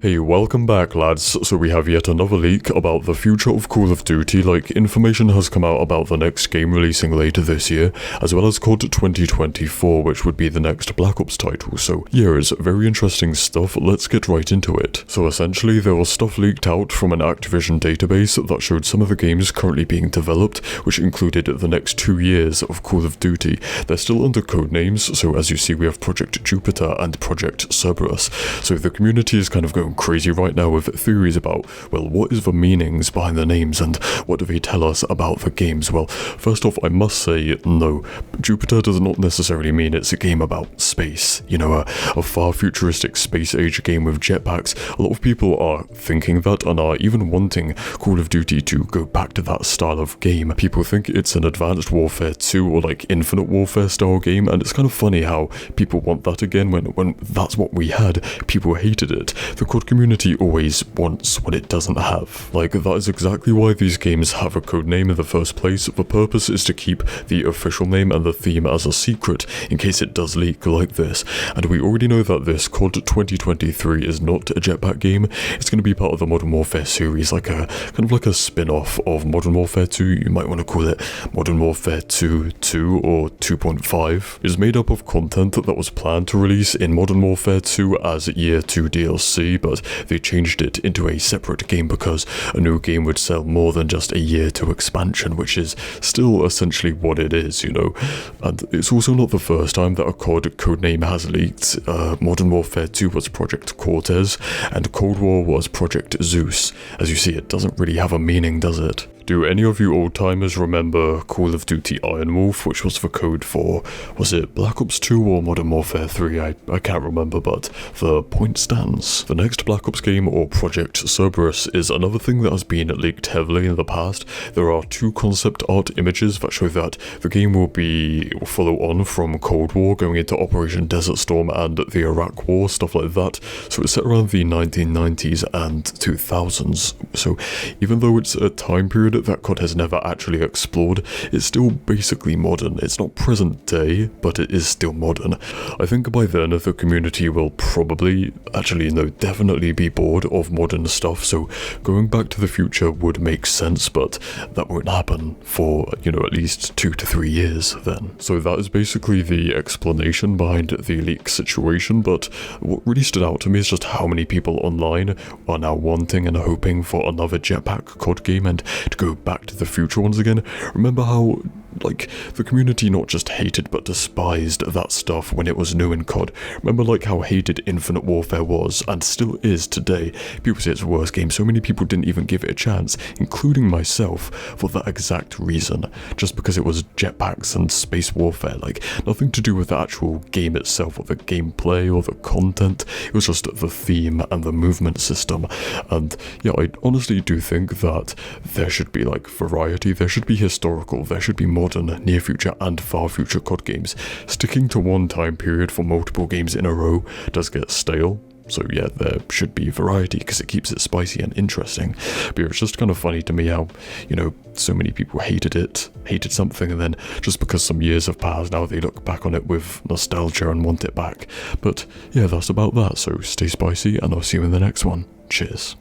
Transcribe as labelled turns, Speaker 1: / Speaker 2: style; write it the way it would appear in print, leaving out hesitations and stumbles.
Speaker 1: Hey, welcome back lads. So we have yet another leak about the future of Call of Duty. Information has come out about the next game releasing later this year, as well as COD 2024, which would be the next Black Ops title. So yeah, it's very interesting stuff. Let's get right into it. So essentially, there was stuff leaked out from an Activision database that showed some of the games currently being developed, which included the next 2 years of Call of Duty. They're still under codenames, so as you see, we have Project Jupiter and Project Cerberus. So the community is kind of going crazy right now with theories about, well, what is the meanings behind the names and what do they tell us about the games? Well, first off, I must say, no, Jupiter does not necessarily mean it's a game about space, you know, a far futuristic space age game with jetpacks. A lot of people are thinking that and are even wanting Call of Duty to go back to that style of game. People think it's an Advanced Warfare 2 or like Infinite Warfare style game, and it's kind of funny how people want that again when that's what we had. People hated it. The COD community always wants what it doesn't have. That is exactly why these games have a code name in the first place. The purpose is to keep the official name and the theme as a secret in case it does leak like this. And we already know that this COD 2023 is not a jetpack game. It's going to be part of the Modern Warfare series, like a spin-off of Modern Warfare 2. You might want to call it Modern Warfare 2 2 or 2.5. It's made up of content that was planned to release in Modern Warfare 2 as Year 2 DLC, but they changed it into a separate game because a new game would sell more than just a Year 2 expansion, which is still essentially what it is, you know. And it's also not the first time that a COD codename has leaked. Modern Warfare 2 was Project Cortez, and Cold War was Project Zeus. As you see, it doesn't really have a meaning, does it? Do any of you old-timers remember Call of Duty Iron Wolf, which was the code for, was it Black Ops 2 or Modern Warfare 3? I can't remember, but the point stands. The next Black Ops game, or Project Cerberus, is another thing that has been leaked heavily in the past. There are 2 concept art images that show that the game will follow on from Cold War, going into Operation Desert Storm and the Iraq War, stuff like that. So it's set around the 1990s and 2000s. So even though it's a time period that COD has never actually explored, it's still basically modern. It's not present day, but it is still modern. I think by then the community will probably, definitely be bored of modern stuff, so going back to the future would make sense, but that won't happen for, at least 2 to 3 years then. So that is basically the explanation behind the leak situation, but what really stood out to me is just how many people online are now wanting and hoping for another jetpack COD game and to go back to the future once again. Remember how the community not just hated but despised that stuff when it was new in COD. Remember how hated Infinite Warfare was and still is today. People say it's the worst game. So many people didn't even give it a chance, including myself, for that exact reason. Just because it was jetpacks and space warfare. Nothing to do with the actual game itself or the gameplay or the content. It was just the theme and the movement system. And yeah, I honestly do think that there should be variety. There should be historical. There should be modern, near future and far future COD games. Sticking to one time period for multiple games in a row does get stale. So yeah, there should be variety because it keeps it spicy and interesting. But it's just kind of funny to me how, so many people hated something, and then just because some years have passed now they look back on it with nostalgia and want it back. But yeah, that's about that. So stay spicy and I'll see you in the next one. Cheers.